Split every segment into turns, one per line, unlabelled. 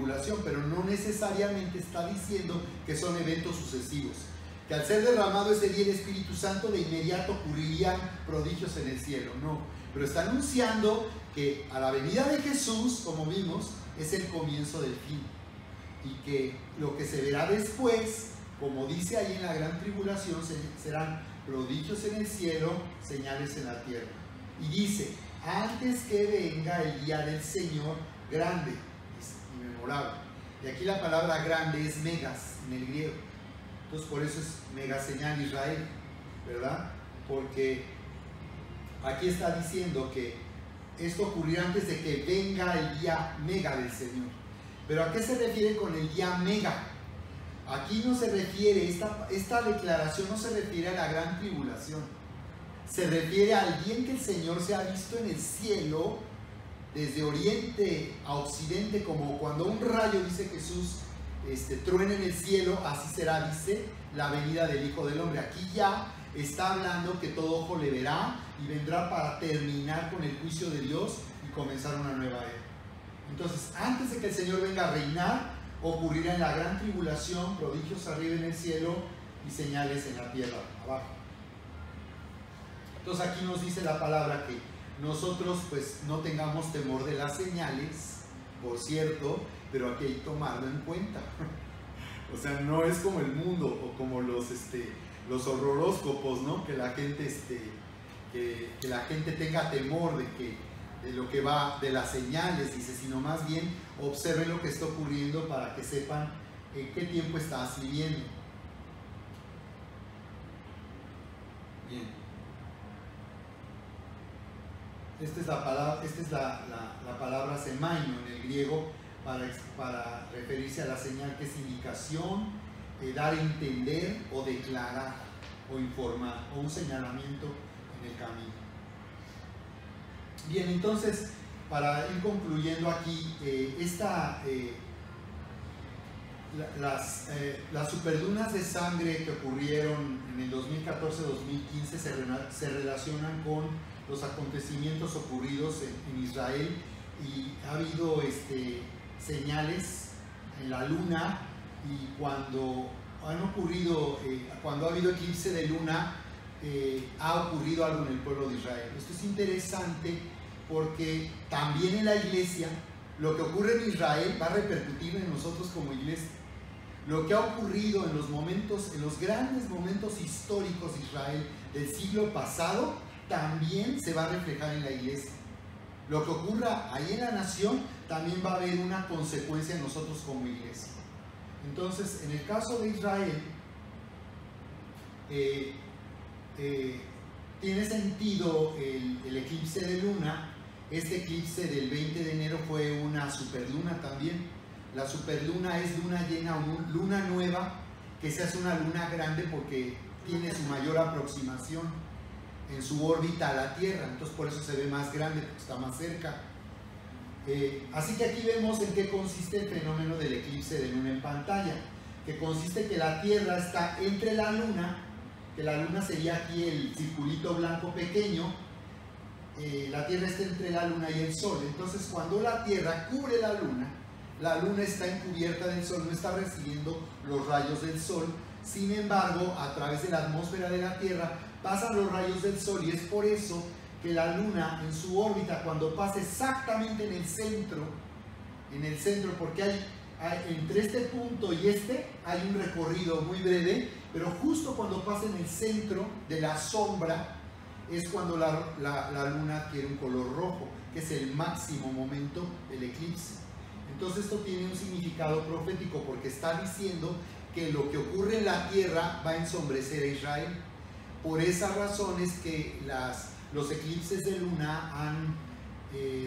tribulación, pero no necesariamente está diciendo que son eventos sucesivos. Que al ser derramado ese día el Espíritu Santo, de inmediato ocurrirían prodigios en el cielo. No, pero está anunciando que a la venida de Jesús, como vimos, es el comienzo del fin. Y que lo que se verá después, como dice ahí en la gran tribulación, serán prodigios en el cielo, señales en la tierra. Y dice, antes que venga el día del Señor grande, es inmemorable. Y aquí la palabra grande es megas en el griego. Entonces por eso es mega señal Israel, ¿verdad? Porque aquí está diciendo que esto ocurrirá antes de que venga el día mega del Señor. Pero ¿a qué se refiere con el día mega? Aquí no se refiere, esta declaración no se refiere a la gran tribulación. Se refiere al día en que el Señor se ha visto en el cielo, desde oriente a occidente, como cuando un rayo, dice Jesús, truena en el cielo, así será, dice, la venida del Hijo del Hombre. Aquí ya está hablando que todo ojo le verá y vendrá para terminar con el juicio de Dios y comenzar una nueva era. Entonces, antes de que el Señor venga a reinar, ocurrirá en la gran tribulación prodigios arriba en el cielo y señales en la tierra abajo. Entonces aquí nos dice la palabra que nosotros pues no tengamos temor de las señales, por cierto, pero aquí hay que tomarlo en cuenta. O sea, no es como el mundo o como los horroróscopos, ¿no? Que la gente, que la gente tenga temor de lo que va, de las señales, dice, sino más bien observen lo que está ocurriendo para que sepan en qué tiempo estás viviendo. Bien. Esta es la palabra semaino en el griego para referirse a la señal, que es indicación, dar a entender o declarar o informar, o un señalamiento en el camino. Bien, entonces, para ir concluyendo aquí, las superlunas de sangre que ocurrieron en el 2014-2015 se relacionan con los acontecimientos ocurridos en Israel, y ha habido señales en la luna, y cuando ha habido eclipse de luna, ha ocurrido algo en el pueblo de Israel. Esto es interesante porque también en la iglesia lo que ocurre en Israel va a repercutir en nosotros como iglesia. Lo que ha ocurrido en los grandes momentos históricos de Israel del siglo pasado, también se va a reflejar en la iglesia. Lo que ocurra ahí en la nación también va a haber una consecuencia en nosotros como iglesia. Entonces, en el caso de Israel, tiene sentido el eclipse de luna. Este eclipse del 20 de enero fue una superluna también. La superluna es luna llena o luna nueva, que se hace una luna grande porque tiene su mayor aproximación en su órbita a la Tierra. Entonces por eso se ve más grande, porque está más cerca. Así que aquí vemos en qué consiste el fenómeno del eclipse de luna en pantalla, que consiste en que la Tierra está entre la luna, que la luna sería aquí el circulito blanco pequeño. La Tierra está entre la luna y el sol. Entonces cuando la Tierra cubre la luna está encubierta del sol, no está recibiendo los rayos del sol. Sin embargo, a través de la atmósfera de la Tierra pasan los rayos del sol, y es por eso que la luna en su órbita, cuando pasa exactamente en el centro, porque hay entre este punto y hay un recorrido muy breve, pero justo cuando pasa en el centro de la sombra es cuando la luna adquiere un color rojo, que es el máximo momento del eclipse. Entonces esto tiene un significado profético, porque está diciendo que lo que ocurre en la tierra va a ensombrecer a Israel. Por esa razón es que los eclipses de luna han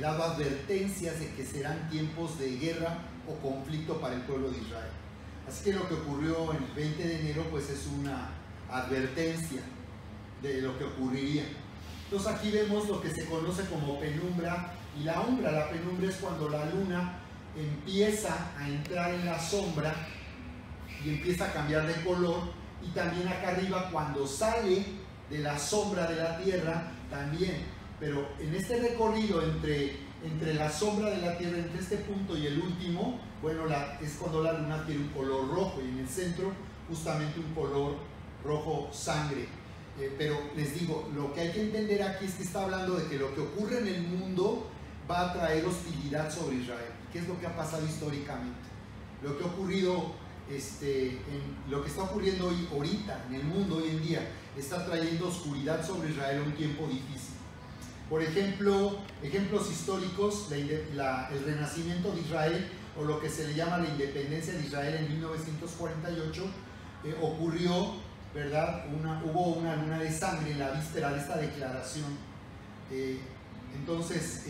dado advertencias de que serán tiempos de guerra o conflicto para el pueblo de Israel. Así que lo que ocurrió el 20 de enero pues es una advertencia de lo que ocurriría. Entonces aquí vemos lo que se conoce como penumbra y la umbra. La penumbra es cuando la luna empieza a entrar en la sombra y empieza a cambiar de color, y también acá arriba cuando sale de la sombra de la tierra también. Pero en este recorrido entre entre la sombra de la Tierra, entre este punto y el último, bueno, es cuando la luna tiene un color rojo y en el centro justamente un color rojo sangre. Pero les digo, lo que hay que entender aquí es que está hablando de que lo que ocurre en el mundo va a traer hostilidad sobre Israel. ¿Qué es lo que ha pasado históricamente? Lo que ha ocurrido, lo que está ocurriendo hoy, ahorita en el mundo hoy en día, está trayendo oscuridad sobre Israel a un tiempo difícil. Por ejemplo, ejemplos históricos, el renacimiento de Israel, o lo que se le llama la independencia de Israel en 1948, ocurrió, ¿verdad? Hubo una luna de sangre en la víspera de esta declaración. Entonces,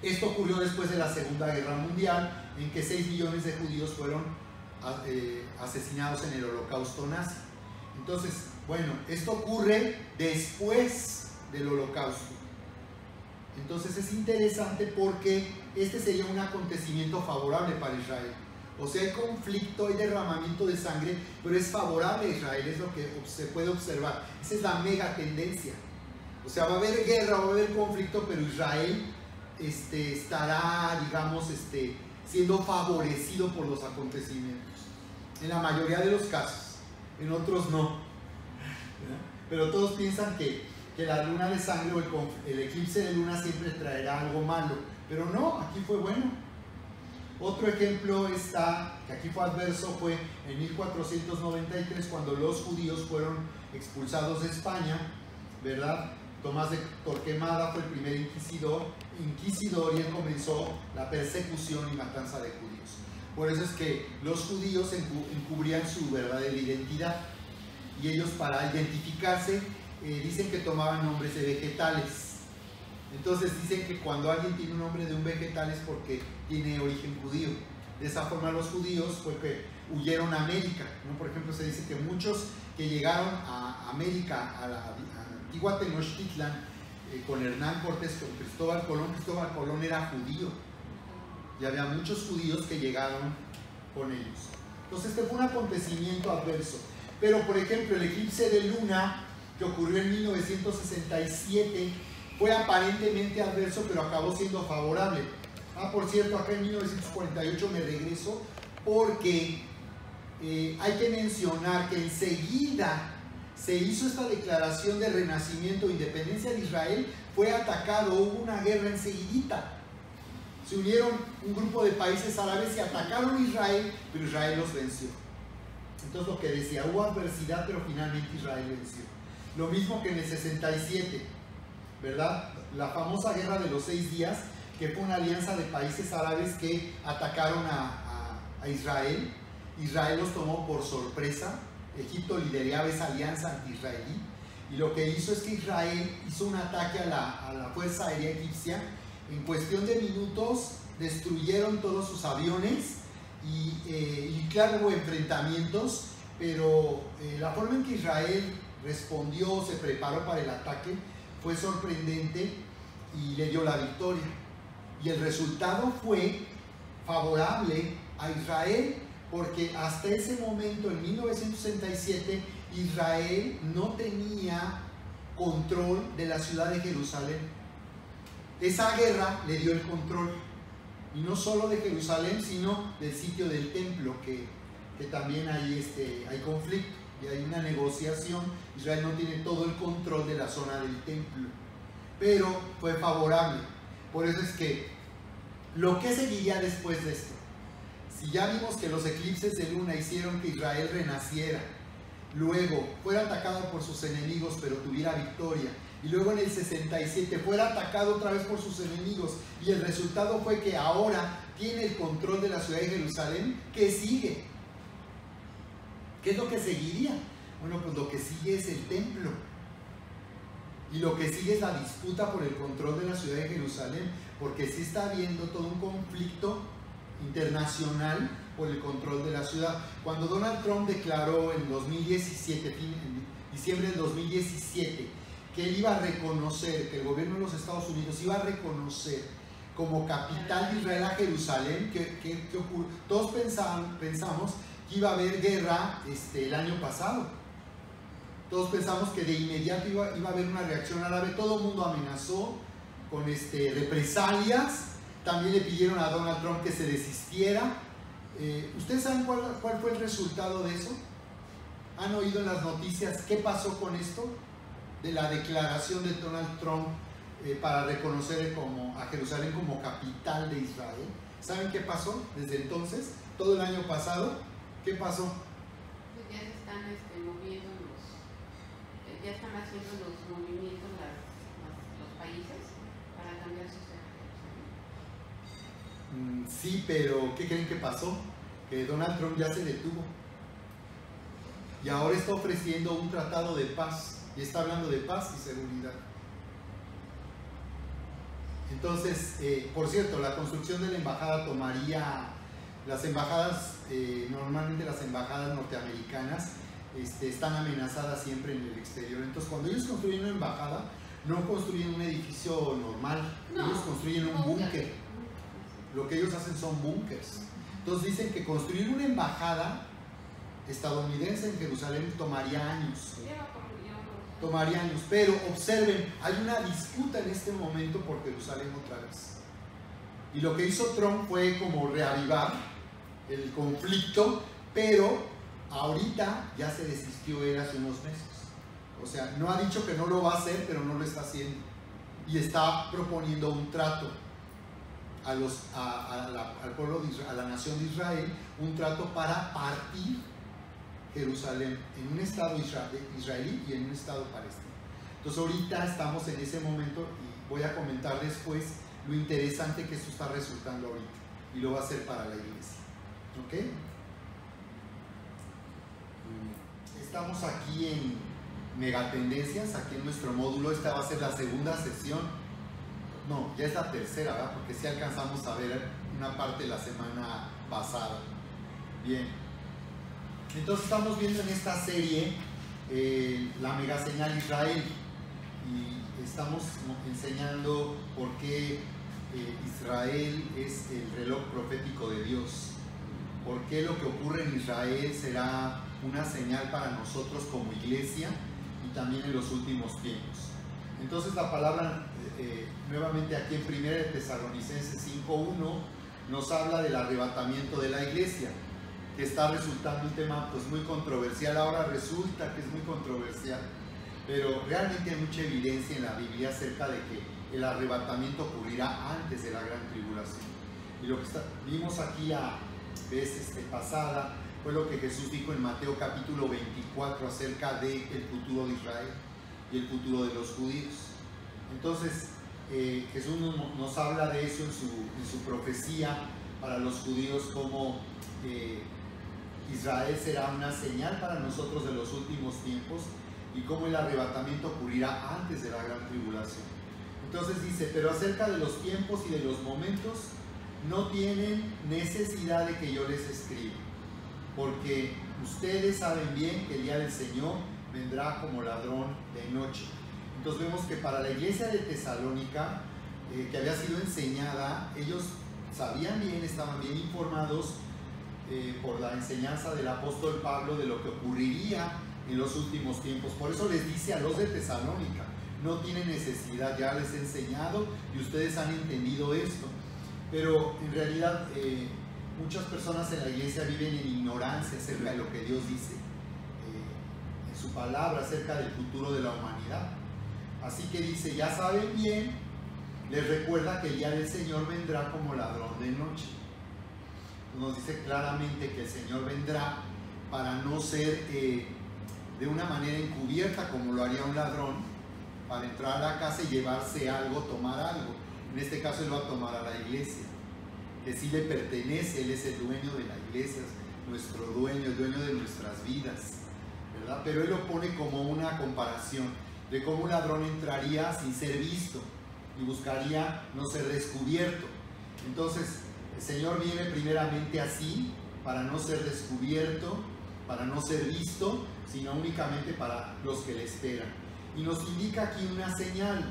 esto ocurrió después de la Segunda Guerra Mundial, en que 6 millones de judíos fueron asesinados en el Holocausto nazi. Entonces, bueno, esto ocurre después del Holocausto. Entonces es interesante porque este sería un acontecimiento favorable para Israel. O sea, hay conflicto, hay derramamiento de sangre, pero es favorable a Israel, es lo que se puede observar. Esa es la mega tendencia. O sea, va a haber guerra, va a haber conflicto, pero Israel estará, digamos, siendo favorecido por los acontecimientos. En la mayoría de los casos, en otros no. Pero todos piensan que la luna de sangre o el eclipse de luna siempre traerá algo malo. Pero no, aquí fue bueno. Otro ejemplo que aquí fue adverso, fue en 1493, cuando los judíos fueron expulsados de España, ¿verdad? Tomás de Torquemada fue el primer inquisidor y él comenzó la persecución y matanza de judíos. Por eso es que los judíos encubrían su verdadera identidad, y ellos, para identificarse, dicen que tomaban nombres de vegetales. Entonces dicen que cuando alguien tiene un nombre de un vegetal es porque tiene origen judío. De esa forma los judíos fue que huyeron a América, ¿no? Por ejemplo, se dice que muchos que llegaron a América, a la antigua Tenochtitlan, con Hernán Cortés, con Cristóbal Colón era judío, y había muchos judíos que llegaron con ellos. Entonces este fue un acontecimiento adverso. Pero por ejemplo, el eclipse de luna que ocurrió en 1967 fue aparentemente adverso, pero acabó siendo favorable. Por cierto, acá en 1948 me regreso porque hay que mencionar que enseguida se hizo esta declaración de renacimiento e independencia de Israel, fue atacado, hubo una guerra enseguidita. Se unieron un grupo de países árabes y atacaron a Israel, pero Israel los venció. Entonces lo que decía, hubo adversidad, pero finalmente Israel venció. Lo mismo que en el 67, ¿verdad? La famosa guerra de los 6 días, que fue una alianza de países árabes que atacaron a Israel. Israel los tomó por sorpresa. Egipto lideraba esa alianza anti-israelí, y lo que hizo es que Israel hizo un ataque a la Fuerza Aérea Egipcia. En cuestión de minutos destruyeron todos sus aviones y claro, hubo enfrentamientos, pero la forma en que Israel respondió, se preparó para el ataque, fue sorprendente y le dio la victoria. Y el resultado fue favorable a Israel, porque hasta ese momento, en 1967, Israel no tenía control de la ciudad de Jerusalén. Esa guerra le dio el control, y no solo de Jerusalén, sino del sitio del templo, que también hay conflicto y hay una negociación. Israel no tiene todo el control de la zona del templo, pero fue favorable. Por eso es que lo que seguiría después de esto, si ya vimos que los eclipses de luna hicieron que Israel renaciera, luego fuera atacado por sus enemigos pero tuviera victoria, y luego en el 67 fuera atacado otra vez por sus enemigos, y el resultado fue que ahora tiene el control de la ciudad de Jerusalén, ¿qué sigue? ¿Qué es lo que seguiría? Bueno, pues lo que sigue es el templo, y lo que sigue es la disputa por el control de la ciudad de Jerusalén, porque sí está habiendo todo un conflicto internacional por el control de la ciudad. Cuando Donald Trump declaró en 2017, en diciembre del 2017, que él iba a reconocer, que el gobierno de los Estados Unidos iba a reconocer como capital de Israel a Jerusalén, ¿qué ocurre? Todos pensamos que iba a haber guerra el año pasado. Todos pensamos que de inmediato iba a haber una reacción árabe. Todo el mundo amenazó represalias. También le pidieron a Donald Trump que se desistiera. ¿Ustedes saben cuál fue el resultado de eso? ¿Han oído en las noticias qué pasó con esto? De la declaración de Donald Trump para reconocer a Jerusalén como capital de Israel. ¿Saben qué pasó desde entonces? Todo el año pasado, ¿qué pasó?
Pues ya se están moviendo ya están haciendo los movimientos los países para cambiar sus territorios.
Sí, pero ¿qué creen que pasó? Que Donald Trump ya se detuvo. Y ahora está ofreciendo un tratado de paz. Y está hablando de paz y seguridad. Entonces, por cierto, la construcción de la embajada tomaría... Las embajadas, normalmente las embajadas norteamericanas están amenazadas siempre en el exterior. Entonces, cuando ellos construyen una embajada, no construyen un edificio normal. No, ellos construyen un búnker. Lo que ellos hacen son búnkers. Entonces dicen que construir una embajada estadounidense en Jerusalén tomaría años. Tomaría años, pero observen, hay una disputa en este momento por Jerusalén otra vez. Y lo que hizo Trump fue como reavivar el conflicto, pero ahorita ya se desistió él hace unos meses. O sea, no ha dicho que no lo va a hacer, pero no lo está haciendo. Y está proponiendo un trato al pueblo de Israel, a la nación de Israel, un trato para partir Jerusalén en un estado israelí y en un estado palestino. Entonces ahorita estamos en ese momento y voy a comentar después lo interesante que esto está resultando ahorita y lo va a hacer para la iglesia. ¿Ok? Estamos aquí en Megatendencias, aquí en nuestro módulo. Esta va a ser la segunda sesión. No, ya es la tercera, ¿verdad? Porque sí alcanzamos a ver una parte la semana pasada. Bien. Entonces estamos viendo en esta serie la mega señal Israel y estamos enseñando por qué Israel es el reloj profético de Dios, por qué lo que ocurre en Israel será una señal para nosotros como iglesia y también en los últimos tiempos. Entonces la palabra nuevamente aquí en 1 de Tesalonicenses 5:1 nos habla del arrebatamiento de la iglesia, que está resultando un tema pues muy controversial. Ahora resulta que es muy controversial, pero realmente hay mucha evidencia en la Biblia acerca de que el arrebatamiento ocurrirá antes de la gran tribulación. Y lo que vimos aquí la vez pasada fue lo que Jesús dijo en Mateo capítulo 24 acerca del futuro de Israel y el futuro de los judíos. Entonces Jesús nos habla de eso en su profecía para los judíos, como Israel será una señal para nosotros de los últimos tiempos y cómo el arrebatamiento ocurrirá antes de la gran tribulación. Entonces dice, pero acerca de los tiempos y de los momentos no tienen necesidad de que yo les escriba, porque ustedes saben bien que el día del Señor vendrá como ladrón de noche. Entonces vemos que para la iglesia de Tesalónica, que había sido enseñada, ellos sabían bien, estaban bien informados por la enseñanza del apóstol Pablo de lo que ocurriría en los últimos tiempos. Por eso les dice a los de Tesalónica, no tienen necesidad, ya les he enseñado y ustedes han entendido esto. Pero en realidad muchas personas en la iglesia viven en ignorancia acerca de lo que Dios dice en su palabra acerca del futuro de la humanidad. Así que dice, ya saben bien, les recuerda que el día del Señor vendrá como ladrón de noche. Nos dice claramente que el Señor vendrá para no ser de una manera encubierta como lo haría un ladrón, para entrar a la casa y llevarse algo, tomar algo. En este caso Él va a tomar a la iglesia, que sí le pertenece, Él es el dueño de la iglesia, es nuestro dueño, el dueño de nuestras vidas, ¿verdad? Pero Él lo pone como una comparación de cómo un ladrón entraría sin ser visto y buscaría no ser descubierto. Entonces el Señor viene primeramente así, para no ser descubierto, para no ser visto, sino únicamente para los que le esperan. Y nos indica aquí una señal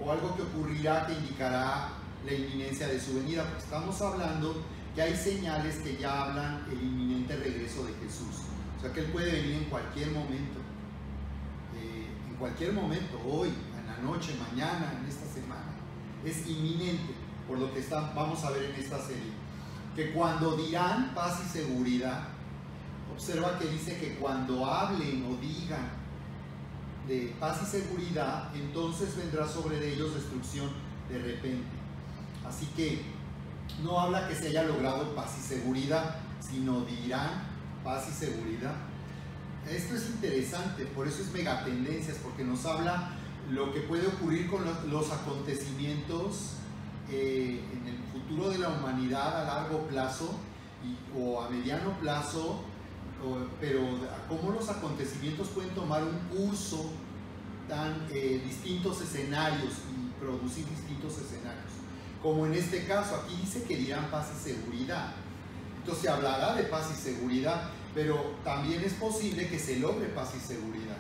o algo que ocurrirá que indicará la inminencia de su venida, porque estamos hablando que hay señales que ya hablan el inminente regreso de Jesús. O sea que Él puede venir en cualquier momento, hoy, en la noche, mañana, en esta semana. es inminente, por lo que vamos a ver en esta serie. Que cuando dirán paz y seguridad, observa que dice que cuando hablen o digan de paz y seguridad, entonces vendrá sobre ellos destrucción de repente. Así que no habla que se haya logrado paz y seguridad, sino dirán paz y seguridad. Esto es interesante, por eso es megatendencias, porque nos habla lo que puede ocurrir con los acontecimientos en el futuro de la humanidad a largo plazo o a mediano plazo, pero cómo los acontecimientos pueden tomar un curso tan distintos escenarios y producir distintos escenarios. Como en este caso, aquí dice que dirán paz y seguridad. Entonces se hablará de paz y seguridad, pero también es posible que se logre paz y seguridad,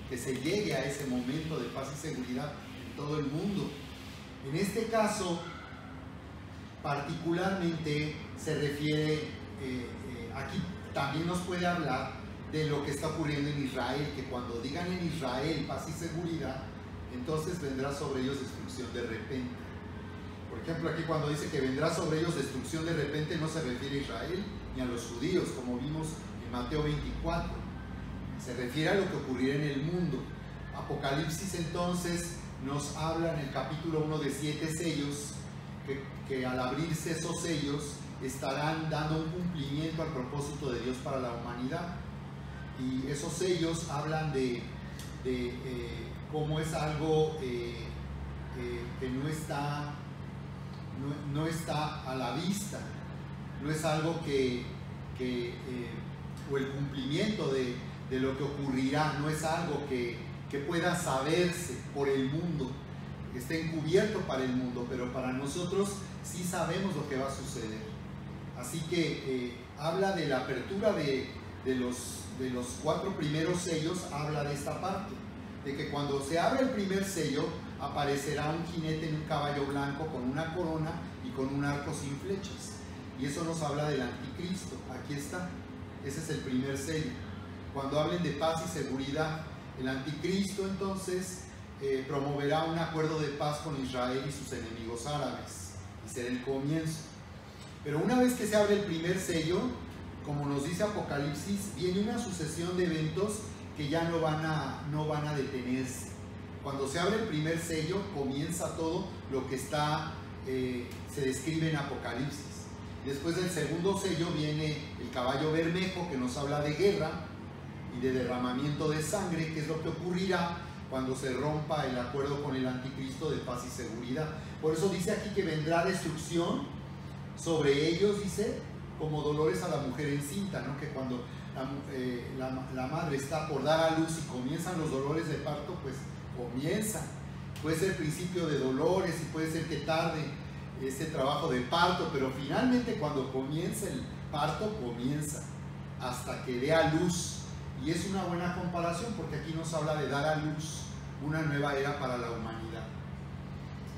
que se llegue a ese momento de paz y seguridad en todo el mundo. En este caso, particularmente se refiere, aquí también nos puede hablar de lo que está ocurriendo en Israel, que cuando digan en Israel paz y seguridad, entonces vendrá sobre ellos destrucción de repente. Por ejemplo, aquí cuando dice que vendrá sobre ellos destrucción de repente, no se refiere a Israel ni a los judíos, como vimos en Mateo 24. Se refiere a lo que ocurrirá en el mundo. Apocalipsis entonces nos habla en el capítulo 1 de 7 sellos, que al abrirse esos sellos estarán dando un cumplimiento al propósito de Dios para la humanidad. Y esos sellos hablan de cómo es algo que no está a la vista, no es algo o el cumplimiento de lo que ocurrirá, no es algo que pueda saberse por el mundo, que esté encubierto para el mundo, pero para nosotros sí sabemos lo que va a suceder. Así que habla de la apertura de los 4 primeros sellos, habla de esta parte, de que cuando se abre el primer sello, aparecerá un jinete en un caballo blanco con una corona y con un arco sin flechas. Y eso nos habla del anticristo. Aquí está. Ese es el primer sello. Cuando hablen de paz y seguridad, el anticristo entonces promoverá un acuerdo de paz con Israel y sus enemigos árabes. Y será el comienzo. Pero una vez que se abre el primer sello, como nos dice Apocalipsis, viene una sucesión de eventos que ya no van a detenerse. Cuando se abre el primer sello, comienza todo lo que se describe en Apocalipsis. Después del segundo sello viene el caballo bermejo, que nos habla de guerra y de derramamiento de sangre, que es lo que ocurrirá cuando se rompa el acuerdo con el anticristo de paz y seguridad. Por eso dice aquí que vendrá destrucción sobre ellos, dice, como dolores a la mujer encinta, ¿no? Que cuando la madre está por dar a luz y comienzan los dolores de parto, pues comienza. Puede ser principio de dolores y puede ser que tarde ese trabajo de parto, pero finalmente cuando comienza el parto, comienza hasta que dé a luz. Y es una buena comparación porque aquí nos habla de dar a luz una nueva era para la humanidad.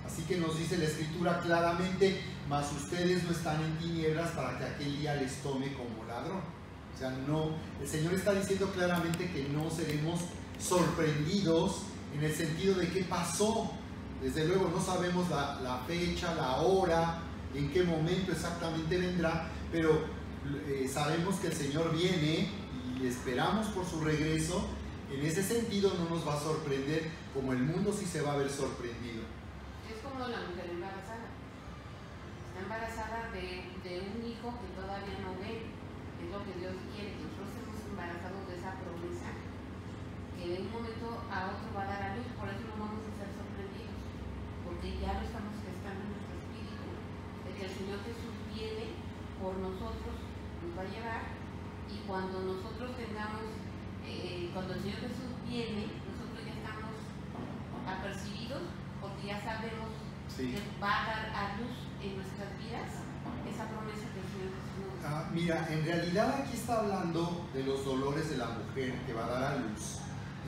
Así que nos dice la Escritura claramente: mas ustedes no están en tinieblas para que aquel día les tome como ladrón. O sea, no, el Señor está diciendo claramente que no seremos sorprendidos en el sentido de qué pasó. Desde luego no sabemos la fecha, la hora, en qué momento exactamente vendrá, pero sabemos que el Señor viene y esperamos por su regreso. En ese sentido no nos va a sorprender como el mundo sí se va a ver sorprendido.
Es como la mujer embarazada. Está embarazada de un hijo que todavía no ve. Es lo que Dios quiere, que nosotros estemos embarazados de esa promesa, que de un momento a otro va a dar a luz. Por eso no vamos a ser sorprendidos, porque ya lo estamos gestando en nuestro espíritu, de que el Señor Jesús viene por nosotros, nos va a llevar, y cuando nosotros tengamos, cuando el Señor Jesús viene, nosotros ya estamos apercibidos, porque ya sabemos que va a dar a luz en nuestras vidas esa promesa que el Señor Jesús nos da.
Mira, en realidad aquí está hablando de los dolores de la mujer que va a dar a luz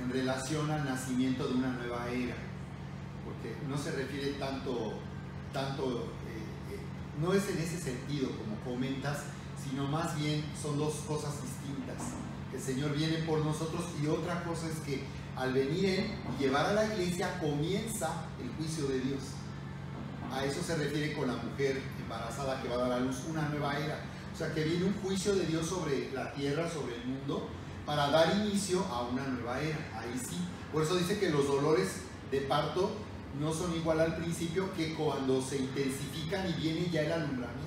en relación al nacimiento de una nueva era, porque no se refiere tanto no es en ese sentido como comentas, sino más bien son dos cosas distintas. El Señor viene por nosotros y otra cosa es que al venir Él y llevar a la iglesia comienza el juicio de Dios. a eso se refiere con la mujer embarazada que va a dar a luz una nueva era. O sea, que viene un juicio de Dios sobre la tierra, sobre el mundo, para dar inicio a una nueva era. Ahí sí. Por eso dice que los dolores de parto no son igual al principio, que cuando se intensifican y viene ya el alumbramiento.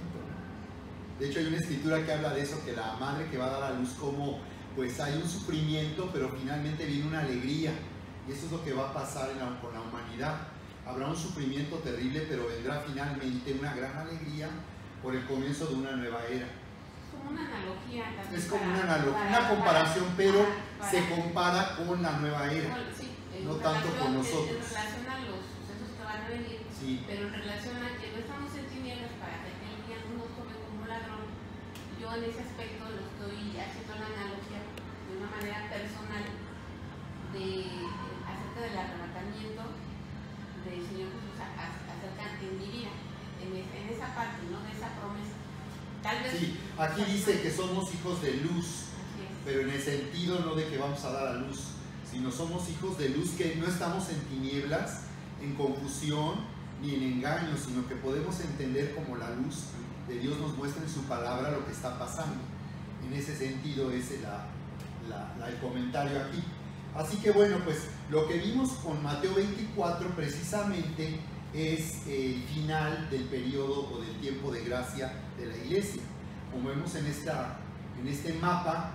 De hecho, hay una escritura que habla de eso, que la madre que va a dar a luz, como pues hay un sufrimiento, pero finalmente viene una alegría. Y eso es lo que va a pasar con la humanidad. Habrá un sufrimiento terrible, pero vendrá finalmente una gran alegría por el comienzo de una nueva era.
Como una analogía.
Es como una comparación, pero se compara con la nueva era,
bueno, sí,
no tanto con nosotros.
En relación a los sucesos que van a venir,
sí.
Pero en relación a que no estamos en tinieblas para que aquel día no nos tome como ladrón, yo en ese aspecto lo estoy haciendo la analogía de una manera personal acerca del arrebatamiento del Señor Jesús acerca en mi vida, en esa parte, ¿no? De esa promesa. Tal vez,
sí, aquí dice que somos hijos de luz, pero en el sentido no de que vamos a dar a luz, sino somos hijos de luz, que no estamos en tinieblas, en confusión ni en engaño, sino que podemos entender como la luz de Dios nos muestra en su palabra lo que está pasando. En ese sentido es el comentario aquí. Así que bueno, pues lo que vimos con Mateo 24 precisamente es el final del periodo o del tiempo de gracia de la iglesia. Como vemos en este mapa,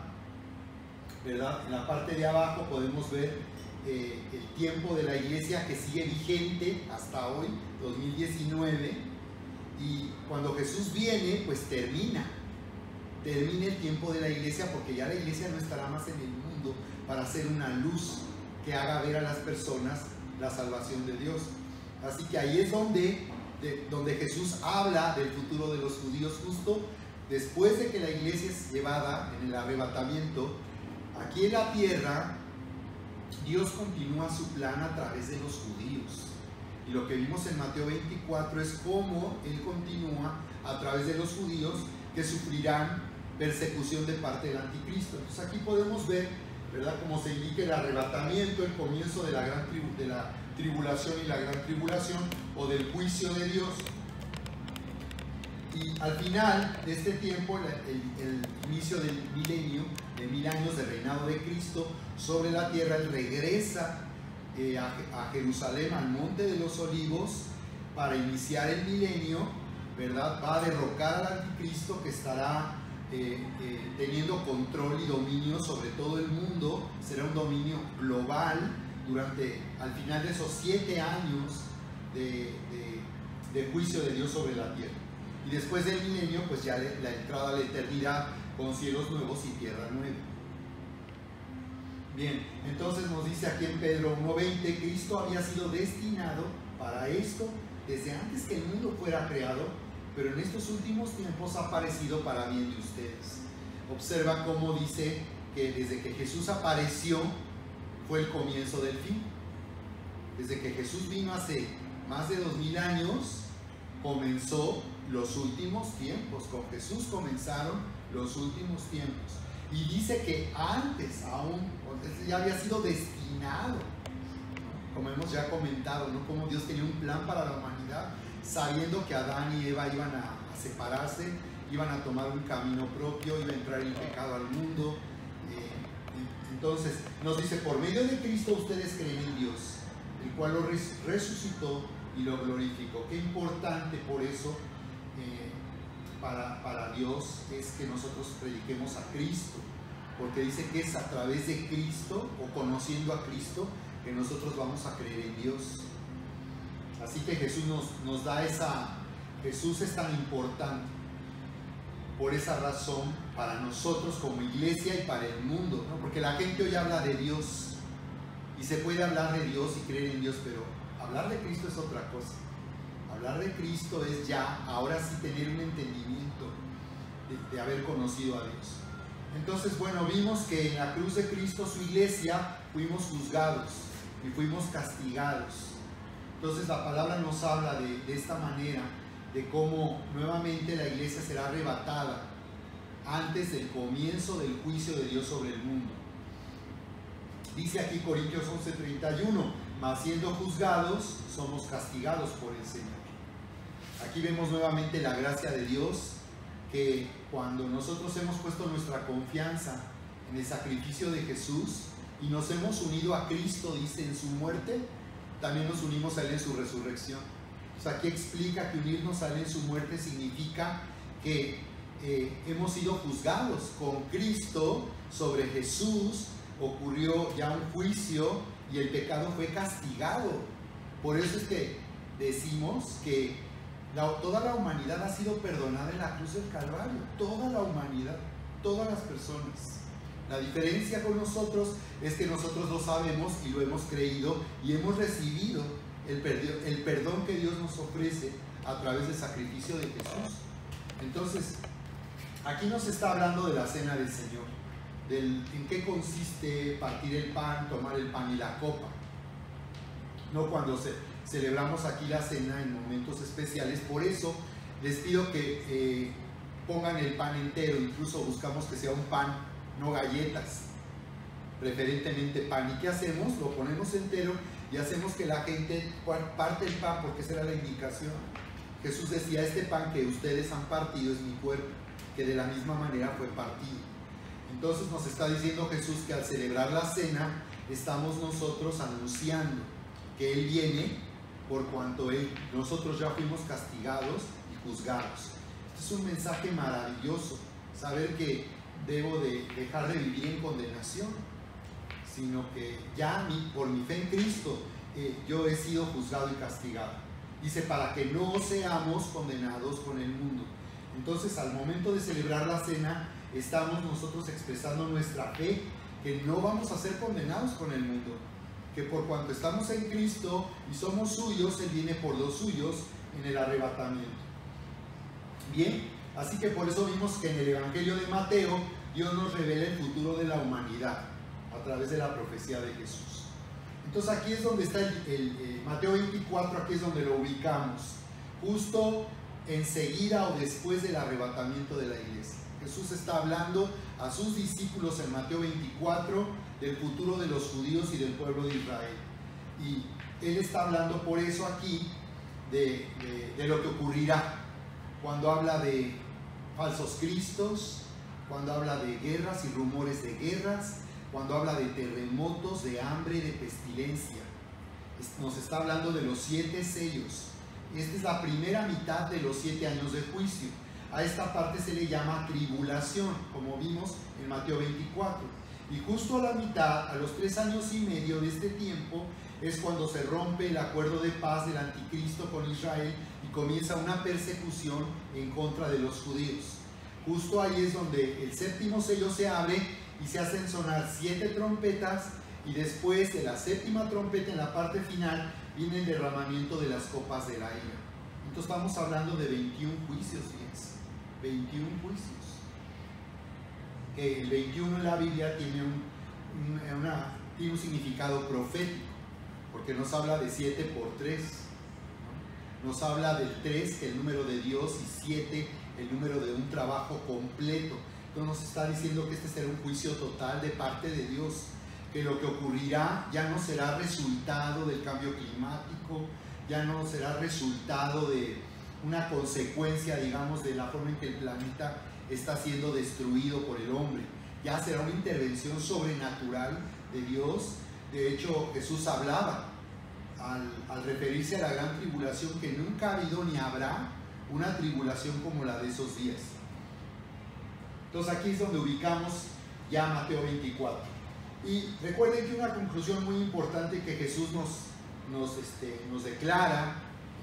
¿verdad? En la parte de abajo podemos ver el tiempo de la iglesia que sigue vigente hasta hoy, 2019, y cuando Jesús viene, pues termina el tiempo de la iglesia, porque ya la iglesia no estará más en el mundo para ser una luz que haga ver a las personas la salvación de Dios. Así que ahí es donde Jesús habla del futuro de los judíos, justo después de que la iglesia es llevada en el arrebatamiento. Aquí en la tierra, Dios continúa su plan a través de los judíos. Y lo que vimos en Mateo 24 es cómo Él continúa a través de los judíos, que sufrirán persecución de parte del anticristo. Entonces aquí podemos ver, ¿verdad?, cómo se indica el arrebatamiento, el comienzo de la tribulación y la gran tribulación, o del juicio de Dios. Y al final de este tiempo, el inicio del milenio, de 1000 años de reinado de Cristo sobre la tierra, Él regresa a Jerusalén, al Monte de los Olivos, para iniciar el milenio, ¿verdad? Va a derrocar al anticristo, que estará teniendo control y dominio sobre todo el mundo. Será un dominio global al final de esos 7 años de juicio de Dios sobre la tierra. Y después del milenio, pues ya la entrada a la eternidad, con cielos nuevos y tierra nueva. Bien, entonces nos dice aquí en Pedro 1:20, Cristo había sido destinado para esto desde antes que el mundo fuera creado, pero en estos últimos tiempos ha aparecido para bien de ustedes. Observa cómo dice que desde que Jesús apareció fue el comienzo del fin. Desde que Jesús vino hace más de 2000 años, comenzó los últimos tiempos. Con Jesús comenzaron los últimos tiempos. Y dice que antes aún, ya había sido destinado, ¿no? Como hemos ya comentado, ¿no?, cómo Dios tenía un plan para la humanidad, sabiendo que Adán y Eva iban a separarse, iban a tomar un camino propio, iba a entrar el pecado al mundo. Entonces nos dice, por medio de Cristo ustedes creen en Dios, el cual lo resucitó y lo glorificó. Qué importante por eso para Dios es que nosotros prediquemos a Cristo, porque dice que es a través de Cristo, o conociendo a Cristo, que nosotros vamos a creer en Dios. Así que Jesús nos da Jesús es tan importante por esa razón para nosotros como iglesia y para el mundo, ¿no? Porque la gente hoy habla de Dios, y se puede hablar de Dios y creer en Dios, pero hablar de Cristo es otra cosa. Hablar de Cristo es ya, ahora sí, tener un entendimiento de haber conocido a Dios. Entonces, bueno, vimos que en la cruz de Cristo, su iglesia, fuimos juzgados y fuimos castigados. Entonces la palabra nos habla de esta manera, de cómo nuevamente la iglesia será arrebatada antes del comienzo del juicio de Dios sobre el mundo. Dice aquí Corintios 11:31, mas siendo juzgados, somos castigados por el Señor. Aquí vemos nuevamente la gracia de Dios, que cuando nosotros hemos puesto nuestra confianza en el sacrificio de Jesús y nos hemos unido a Cristo, dice, en su muerte, también nos unimos a Él en su resurrección. O sea, aquí explica que unirnos a Él en su muerte significa que hemos sido juzgados con Cristo. Sobre Jesús ocurrió ya un juicio y el pecado fue castigado. Por eso es que decimos que toda la humanidad ha sido perdonada en la cruz del Calvario. Toda la humanidad, todas las personas. La diferencia con nosotros es que nosotros lo sabemos y lo hemos creído y hemos recibido el perdón que Dios nos ofrece a través del sacrificio de Jesús. Entonces, aquí nos está hablando de la cena del Señor, en qué consiste partir el pan, tomar el pan y la copa. No cuando celebramos aquí la cena en momentos especiales. Por eso les pido que pongan el pan entero, incluso buscamos que sea un pan, no galletas, preferentemente pan. ¿Y qué hacemos? Lo ponemos entero y hacemos que la gente parte el pan, porque esa era la indicación. Jesús decía: este pan que ustedes han partido es mi cuerpo, que de la misma manera fue partido. Entonces nos está diciendo Jesús que al celebrar la cena estamos nosotros anunciando que Él viene, por cuanto nosotros ya fuimos castigados y juzgados. Este es un mensaje maravilloso, saber que debo de dejar de vivir en condenación, sino que ya por mi fe en Cristo yo he sido juzgado y castigado. Dice, para que no seamos condenados con el mundo. Entonces, al momento de celebrar la cena, estamos nosotros expresando nuestra fe, que no vamos a ser condenados con el mundo, que por cuanto estamos en Cristo y somos suyos, Él viene por los suyos en el arrebatamiento. Bien, así que por eso vimos que en el Evangelio de Mateo Dios nos revela el futuro de la humanidad a través de la profecía de Jesús. Entonces aquí es donde está el Mateo 24, aquí es donde lo ubicamos, justo enseguida o después del arrebatamiento de la iglesia. Jesús está hablando a sus discípulos en Mateo 24 del futuro de los judíos y del pueblo de Israel. Y Él está hablando por eso aquí de lo que ocurrirá cuando habla de falsos cristos, cuando habla de guerras y rumores de guerras, cuando habla de terremotos, de hambre, de pestilencia. Nos está hablando de los 7 sellos. Esta es la primera mitad de los 7 años de juicio. A esta parte se le llama tribulación, como vimos en Mateo 24. Y justo a la mitad, a los 3 años y medio de este tiempo, es cuando se rompe el acuerdo de paz del anticristo con Israel y comienza una persecución en contra de los judíos. Justo ahí es donde el 7º sello se abre y se hacen sonar 7 trompetas, y después de la 7ª trompeta, en la parte final, viene el derramamiento de las copas de la ira. Entonces estamos hablando de 21 juicios, fíjense, 21 juicios. El 21 en la Biblia tiene un significado profético, porque nos habla de 7 por 3, ¿no? Nos habla del 3, que es el número de Dios, y 7, el número de un trabajo completo. Entonces nos está diciendo que este será un juicio total de parte de Dios, que lo que ocurrirá ya no será resultado del cambio climático, ya no será resultado de una consecuencia, digamos, de la forma en que el planeta está siendo destruido por el hombre. Ya será una intervención sobrenatural de Dios. De hecho, Jesús hablaba al referirse a la gran tribulación, que nunca ha habido ni habrá una tribulación como la de esos días. Entonces aquí es donde ubicamos ya Mateo 24. Y recuerden que una conclusión muy importante que Jesús nos declara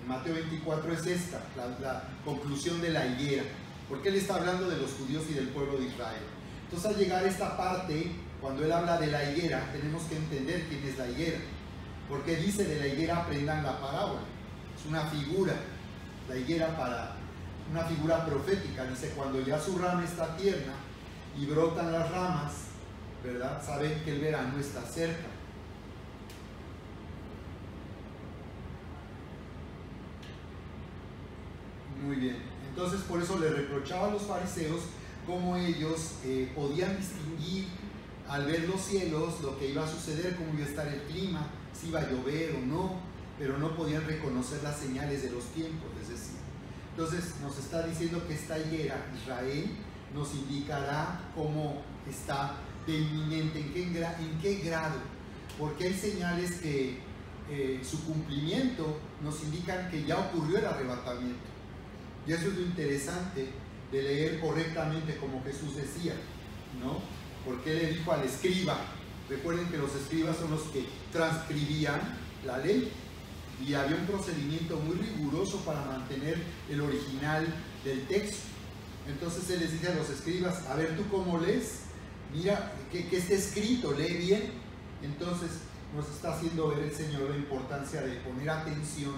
en Mateo 24 es esta, la conclusión de la higuera, porque Él está hablando de los judíos y del pueblo de Israel. Entonces, al llegar a esta parte, cuando Él habla de la higuera, tenemos que entender quién es la higuera, porque dice de la higuera aprendan la parábola. Es una figura, la higuera una figura profética. Dice, cuando ya su rama está tierna y brotan las ramas, ¿verdad? Saben que el verano está cerca. Muy bien. Entonces, por eso le reprochaba a los fariseos cómo ellos podían distinguir al ver los cielos lo que iba a suceder, cómo iba a estar el clima, si iba a llover o no, pero no podían reconocer las señales de los tiempos, es decir. Entonces nos está diciendo que esta higuera, Israel, nos indicará cómo está de inminente, en qué grado, porque hay señales que su cumplimiento nos indican que ya ocurrió el arrebatamiento. Y eso es lo interesante de leer correctamente como Jesús decía, ¿no? Porque le dijo al escriba, recuerden que los escribas son los que transcribían la ley, y había un procedimiento muy riguroso para mantener el original del texto. Entonces él les dice a los escribas, a ver, ¿tú cómo lees? Mira, que esté escrito, lee bien. Entonces nos está haciendo ver el Señor la importancia de poner atención,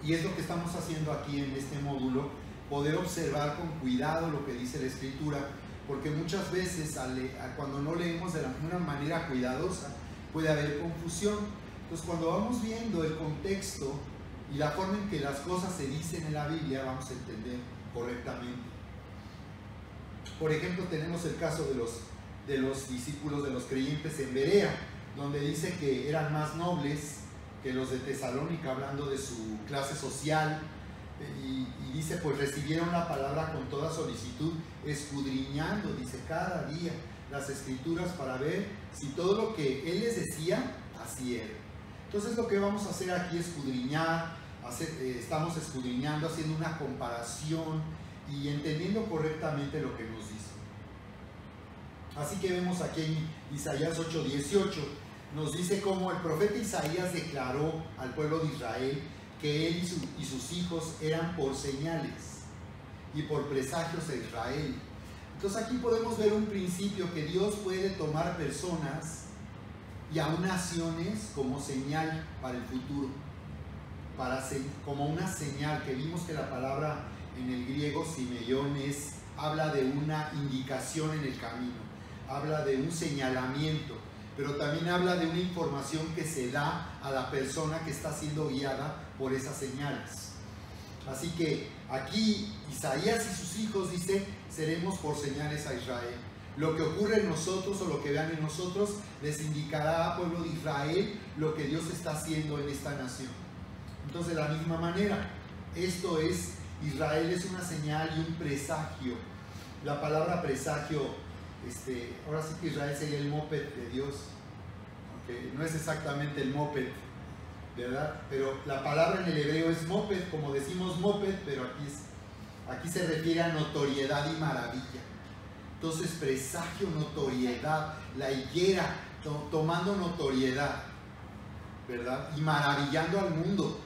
y es lo que estamos haciendo aquí en este módulo, poder observar con cuidado lo que dice la Escritura, porque muchas veces cuando no leemos de una manera cuidadosa puede haber confusión. Entonces cuando vamos viendo el contexto y la forma en que las cosas se dicen en la Biblia, vamos a entender correctamente. Por ejemplo, tenemos el caso de los discípulos, de los creyentes en Berea, donde dice que eran más nobles que los de Tesalónica, hablando de su clase social, y dice, pues recibieron la palabra con toda solicitud, escudriñando, dice, cada día las escrituras para ver si todo lo que él les decía, así era. Entonces lo que vamos a hacer aquí es escudriñar, estamos escudriñando, haciendo una comparación y entendiendo correctamente lo que nos dice. Así que vemos aquí en Isaías 8:18, nos dice cómo el profeta Isaías declaró al pueblo de Israel que él y sus hijos eran por señales y por presagios de Israel. Entonces aquí podemos ver un principio, que Dios puede tomar personas y aún naciones como señal para el futuro, como una señal, que vimos que la palabra en el griego simeión habla de una indicación en el camino, habla de un señalamiento, pero también habla de una información que se da a la persona que está siendo guiada por esas señales. Así que aquí Isaías y sus hijos dice, seremos por señales a Israel. Lo que ocurre en nosotros o lo que vean en nosotros les indicará al pueblo de Israel lo que Dios está haciendo en esta nación. Entonces, de la misma manera, Israel es una señal y un presagio. La palabra presagio, ahora sí que Israel sería el moped de Dios, aunque no es exactamente el moped, ¿verdad? Pero la palabra en el hebreo es moped, como decimos moped, pero aquí se refiere a notoriedad y maravilla. Entonces, presagio, notoriedad, la higuera tomando notoriedad, ¿verdad? Y maravillando al mundo.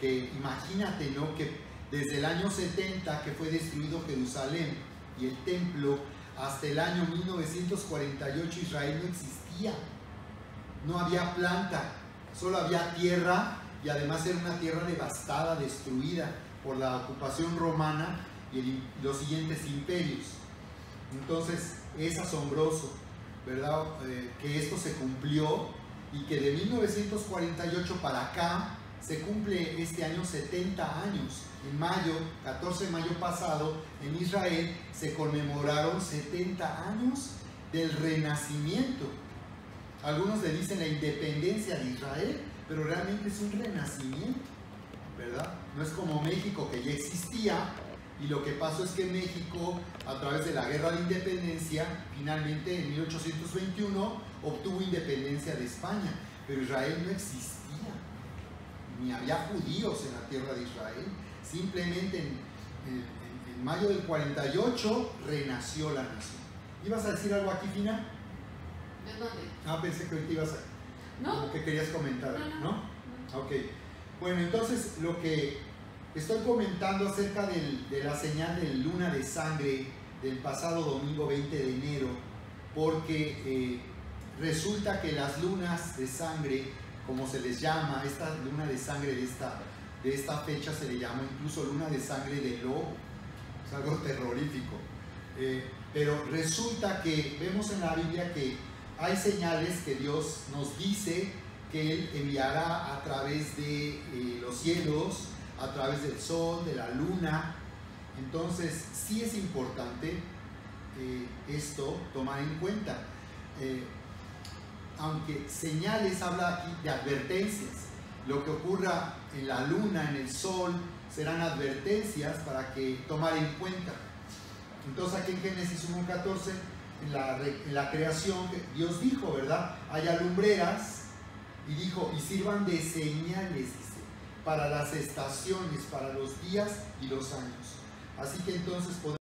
Que imagínate, ¿no? Que desde el año 70 que fue destruido Jerusalén y el templo, hasta el año 1948 Israel no existía. No había planta, solo había tierra, y además era una tierra devastada, destruida por la ocupación romana y los siguientes imperios. Entonces es asombroso, ¿verdad? Que esto se cumplió, y que de 1948 para acá se cumple este año 70 años. En mayo, 14 de mayo pasado, en Israel se conmemoraron 70 años del renacimiento. Algunos le dicen la independencia de Israel, pero realmente es un renacimiento, ¿verdad? No es como México, que ya existía, y lo que pasó es que México, a través de la guerra de independencia, finalmente en 1821 obtuvo independencia de España, pero Israel no existía, ni había judíos en la tierra de Israel. Simplemente en mayo del 48 renació la nación. ¿Ibas a decir algo aquí, Fina?
¿De dónde?
Pensé que ahorita ibas a...
No.
Como que querías comentar,
No.
Ok. Bueno, entonces lo que estoy comentando acerca de la señal de luna de sangre del pasado domingo 20 de enero, porque resulta que las lunas de sangre, como se les llama, esta luna de sangre de esta fecha se le llama incluso luna de sangre de lobo, es algo terrorífico. Pero resulta que vemos en la Biblia que hay señales que Dios nos dice que Él enviará a través de los cielos, a través del sol, de la luna. Entonces sí es importante esto tomar en cuenta. Aunque señales habla aquí de advertencias, lo que ocurra en la luna, en el sol, serán advertencias para que tomar en cuenta. Entonces aquí en Génesis 1:14, en la creación, Dios dijo, ¿verdad? Haya lumbreras, y dijo, y sirvan de señales, dice, para las estaciones, para los días y los años. Así que entonces podemos